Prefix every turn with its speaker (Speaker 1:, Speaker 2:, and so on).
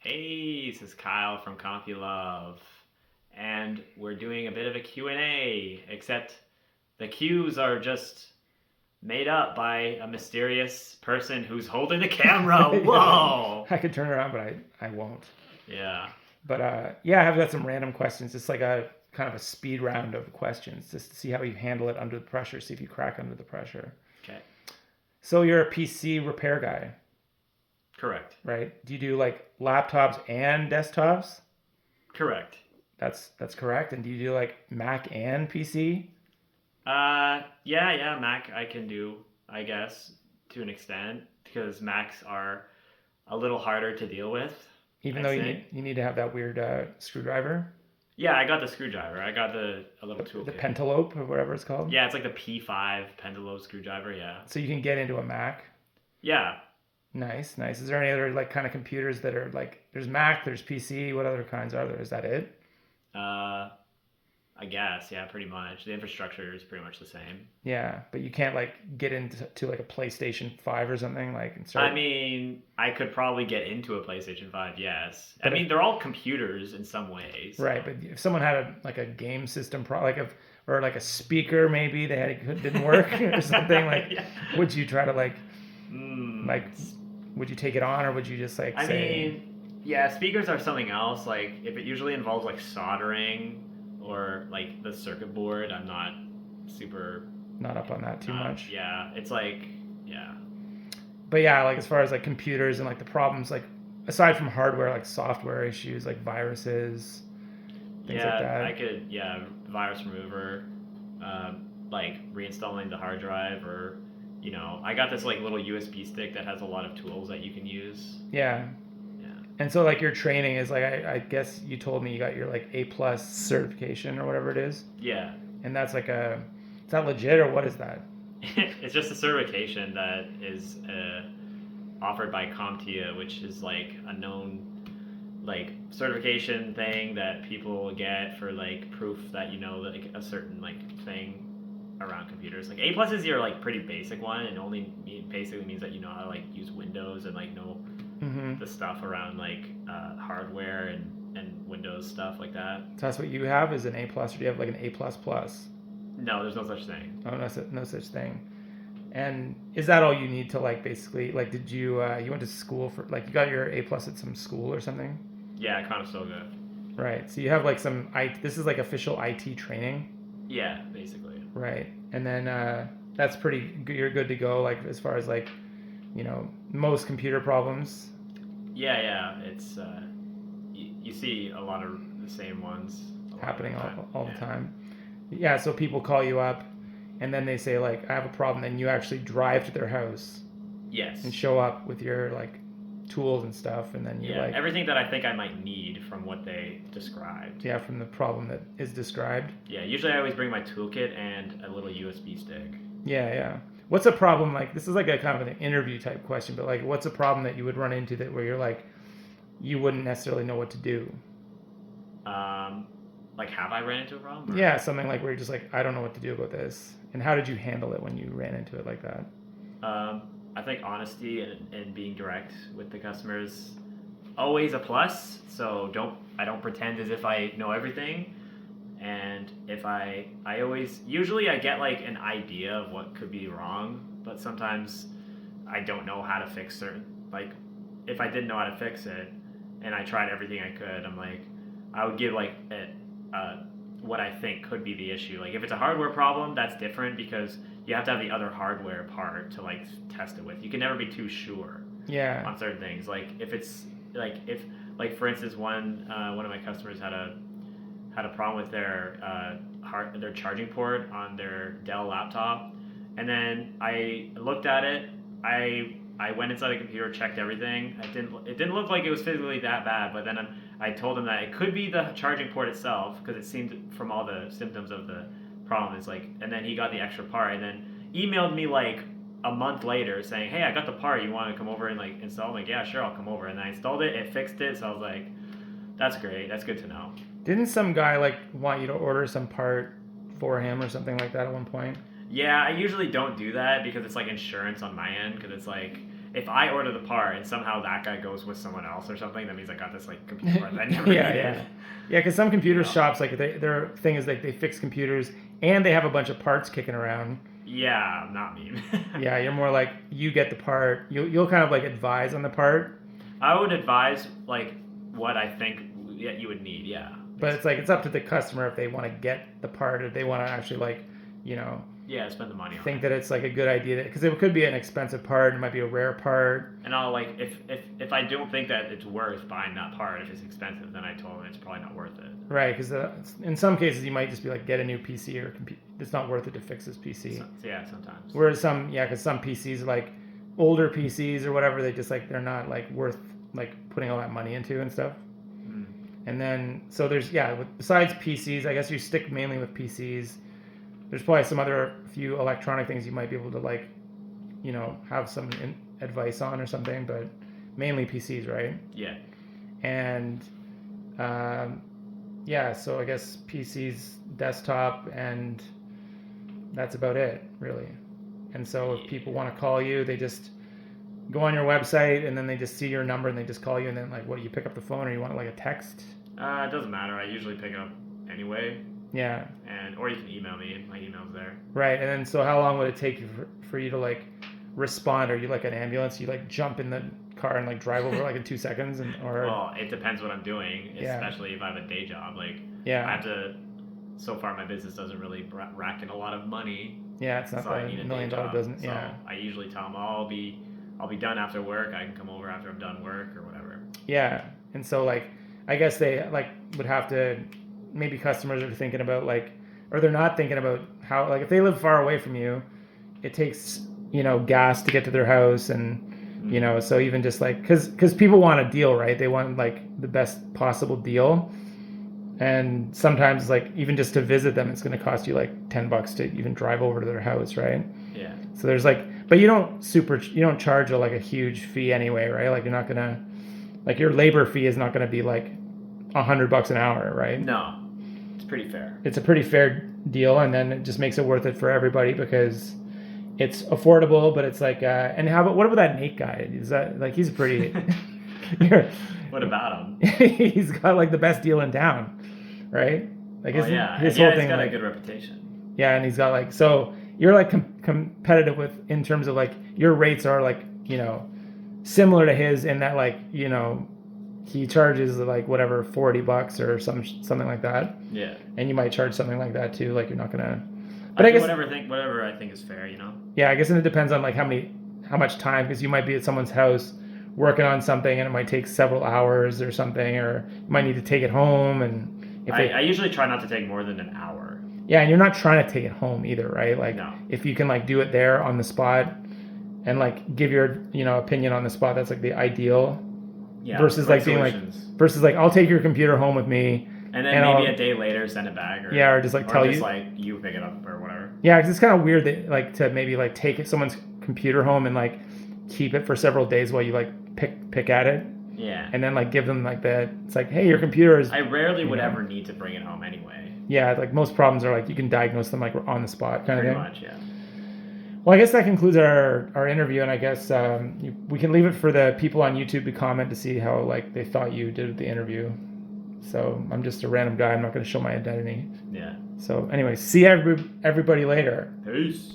Speaker 1: Hey, this is Kyle from Compulove, and we're doing a bit of a Q&A, except the Q's are just made up by a mysterious person who's holding the camera. Whoa!
Speaker 2: I could turn around, but I won't.
Speaker 1: Yeah.
Speaker 2: But yeah, I have got some random questions. It's like a kind of a speed round of questions just to see how you handle it under the pressure, see if you crack under the pressure.
Speaker 1: Okay.
Speaker 2: So you're a PC repair guy,
Speaker 1: Correct.
Speaker 2: right? Do you do like laptops and desktops?
Speaker 1: Correct.
Speaker 2: That's correct. And do you do like Mac and PC?
Speaker 1: Yeah, Mac I can do, I guess, to an extent, because Macs are a little harder to deal with,
Speaker 2: Even
Speaker 1: I'd
Speaker 2: though
Speaker 1: say.
Speaker 2: you need to have that weird screwdriver,
Speaker 1: Yeah, I got the screwdriver. I got a little
Speaker 2: the
Speaker 1: toolkit.
Speaker 2: pentalope or whatever it's called.
Speaker 1: Yeah, it's like the P5 Pendulum screwdriver. Yeah.
Speaker 2: So you can get into a Mac.
Speaker 1: Yeah.
Speaker 2: Nice, nice. Is there any other like kind of computers that are like there's Mac, there's PC, what other kinds are there? Is that it?
Speaker 1: Uh, I guess. Yeah, pretty much. The infrastructure is pretty much the same.
Speaker 2: Yeah, but you can't like get into like a PlayStation 5 or something like and
Speaker 1: I
Speaker 2: start.
Speaker 1: mean, I could probably get into a PlayStation 5, yes. I
Speaker 2: But if
Speaker 1: mean, they're all computers in some ways,
Speaker 2: right,
Speaker 1: so.
Speaker 2: but if someone had a like a game system like a or like a speaker maybe they had it didn't work or something like
Speaker 1: Yeah.
Speaker 2: would you try to
Speaker 1: Mm,
Speaker 2: like would you take it on or would you just like
Speaker 1: I
Speaker 2: say
Speaker 1: mean, yeah, speakers are something else. Like, if it usually involves like soldering or like the circuit board, I'm not super.
Speaker 2: not up on that too
Speaker 1: Not,
Speaker 2: much?
Speaker 1: yeah, it's like, yeah.
Speaker 2: But yeah, like as far as like computers and like the problems like aside from hardware like software issues like viruses, things like
Speaker 1: Yeah, I
Speaker 2: that.
Speaker 1: could, yeah, virus remover, like reinstalling the hard drive, or, I got this like little USB stick that has a lot of tools that you can use.
Speaker 2: Yeah.
Speaker 1: Yeah.
Speaker 2: And so like your training is like I guess you told me you got your like A plus certification or whatever it is.
Speaker 1: Yeah.
Speaker 2: And that's like is that legit or what is that?
Speaker 1: It's just a certification that is offered by CompTIA, which is like a known like certification thing that people get for like proof that you know like a certain like thing around computers. Like A plus is your like pretty basic one, and only basically means that you know how to like use Windows and like know
Speaker 2: Mm-hmm.
Speaker 1: the stuff around like hardware and Windows stuff like that.
Speaker 2: So that's what you have is an A plus or do you have like an A plus plus?
Speaker 1: No, there's no such thing.
Speaker 2: Oh, no such thing. And is that all you need to like basically like did you you went to school for like you got your A plus at some school or something?
Speaker 1: Yeah, kind of so good.
Speaker 2: Right. So you have like some this is like official IT training.
Speaker 1: Yeah, basically.
Speaker 2: Right. And then that's pretty good. You're good to go like as far as like, most computer problems
Speaker 1: Yeah. It's you see a lot of the same ones a lot of the
Speaker 2: happening
Speaker 1: time.
Speaker 2: all the
Speaker 1: Yeah.
Speaker 2: time. Yeah, so people call you up and then they say like I have a problem and you actually drive to their house and
Speaker 1: Yes.
Speaker 2: show up with your like tools and stuff and then you're
Speaker 1: Yeah.
Speaker 2: like
Speaker 1: Everything that I think I might need from what they described.
Speaker 2: yeah, from the problem that is described.
Speaker 1: Yeah. Usually I always bring my toolkit and a little USB stick.
Speaker 2: Yeah, yeah. What's a problem like this is like a kind of an interview type question, but like what's a problem that you would run into that where you're like you wouldn't necessarily know what to do?
Speaker 1: Um, like, have I ran into a problem? Or?
Speaker 2: Yeah, something like where you're just like I don't know what to do about this. And how did you handle it when you ran into it like that?
Speaker 1: I think honesty and being direct with the customers always a plus. So I don't pretend as if I know everything. And if I always usually I get like an idea of what could be wrong, but sometimes I don't know how to fix certain like if I didn't know how to fix it and I tried everything I could, I'm like I would give like what I think could be the issue. Like if it's a hardware problem, that's different because you have to have the other hardware part to like test it with. You can never be too sure
Speaker 2: Yeah.
Speaker 1: on certain things. Like if it's if for instance one of my customers had a problem with their charging port on their Dell laptop, and then I looked at it. I went inside the computer, checked everything. It didn't look like it was physically that bad, but then I told him that it could be the charging port itself because it seemed from all the symptoms of the problem is like, and then he got the extra part and then emailed me like a month later saying, hey, I got the part. You want to come over and like install? I'm like, yeah, sure, I'll come over. And I installed it. It fixed it. So I was like, that's great. That's good to know.
Speaker 2: Didn't some guy like want you to order some part for him or something like that at one point?
Speaker 1: Yeah, I usually don't do that because it's like insurance on my end because it's like if I order the part and somehow that guy goes with someone else or something, that means I got this like computer part that I never
Speaker 2: yeah,
Speaker 1: needed.
Speaker 2: yeah. Because some computer shops, like their thing is like they fix computers and they have a bunch of parts kicking around.
Speaker 1: Yeah, not me.
Speaker 2: Yeah, you're more like you get the part. You'll kind of like advise on the part.
Speaker 1: I would advise like what I think you would need. Yeah.
Speaker 2: But it's like it's up to the customer if they want to get the part or they want to actually like,
Speaker 1: yeah, spend the money on
Speaker 2: think
Speaker 1: it.
Speaker 2: that it's like a good idea because it could be an expensive part. It might be a rare part.
Speaker 1: And I'll like if I don't think that it's worth buying that part, if it's expensive, then I told them it's probably not worth it.
Speaker 2: Right, because in some cases you might just be like get a new PC or it's not worth it to fix this PC.
Speaker 1: Yeah, sometimes.
Speaker 2: Whereas because some PCs like older PCs or whatever, they just like they're not like worth like putting all that money into and stuff. And then, so there's, besides PCs, I guess you stick mainly with PCs. There's probably some other few electronic things you might be able to like, have some advice on or something, but mainly PCs, right?
Speaker 1: Yeah.
Speaker 2: And, so I guess PCs, desktop, and that's about it, really. And so if people want to call you, they just go on your website and then they just see your number and they just call you and then like, what, you pick up the phone or you want like a text?
Speaker 1: It doesn't matter. I usually pick it up anyway.
Speaker 2: Yeah.
Speaker 1: Or you can email me. My email's there.
Speaker 2: Right. And then so how long would it take you for you to like respond? Are you like an ambulance? You like jump in the car and like drive over like in 2 seconds
Speaker 1: Well, it depends what I'm doing, especially if I have a day job. Like I have to. So far, my business doesn't really rack in a lot of money.
Speaker 2: Yeah, it's not
Speaker 1: so
Speaker 2: a
Speaker 1: $1
Speaker 2: million business.
Speaker 1: So I usually tell them, I'll be done after work. I can come over after I'm done work or whatever.
Speaker 2: Yeah. And so like I guess they like would have to, maybe customers are thinking about like, or they're not thinking about how, like if they live far away from you, it takes, gas to get to their house and, so even just like, cause people want a deal, right? They want like the best possible deal. And sometimes like even just to visit them, it's going to cost you like $10 to even drive over to their house. Right.
Speaker 1: Yeah.
Speaker 2: So there's like, but you don't charge like a huge fee anyway, right? Like you're not going to, like your labor fee is not going to be like $100 an hour, right?
Speaker 1: No, it's pretty fair.
Speaker 2: It's a pretty fair deal, and then it just makes it worth it for everybody because it's affordable. But it's like, and what about that Nate guy? Is that like he's pretty?
Speaker 1: What about him?
Speaker 2: He's got like the best deal in town, right? Like his whole thing.
Speaker 1: He's got
Speaker 2: like,
Speaker 1: a good reputation.
Speaker 2: Yeah, and he's got like so you're like competitive with in terms of like your rates are like similar to his in that like he charges like whatever $40 or something like that.
Speaker 1: Yeah.
Speaker 2: And you might charge something like that too. Like you're not gonna.
Speaker 1: But I guess whatever I think is fair,
Speaker 2: Yeah, I guess and it depends on like how much time, because you might be at someone's house working on something and it might take several hours or something, or you might need to take it home. And
Speaker 1: I usually try not to take more than an hour.
Speaker 2: Yeah, and you're not trying to take it home either, right? Like
Speaker 1: no.
Speaker 2: If you can like do it there on the spot and like give your opinion on the spot, that's like the ideal.
Speaker 1: Yeah.
Speaker 2: Versus like solutions. Versus like I'll take your computer home with me.
Speaker 1: And then maybe a day later send it back.
Speaker 2: Or just like tell you.
Speaker 1: Like you pick it up or whatever.
Speaker 2: Yeah, because it's kind of weird that like to maybe like take someone's computer home and like keep it for several days while you like pick at it.
Speaker 1: Yeah.
Speaker 2: And then like give them like that. It's like, hey, your computer is.
Speaker 1: I rarely would ever need to bring it home anyway.
Speaker 2: Yeah, like most problems are like you can diagnose them like on the spot kind of thing.
Speaker 1: Pretty much, yeah.
Speaker 2: Well, I guess that concludes our interview, and I guess we can leave it for the people on YouTube to comment to see how like they thought you did the interview. So I'm just a random guy. I'm not going to show my identity.
Speaker 1: Yeah.
Speaker 2: So anyway, see everybody later.
Speaker 1: Peace.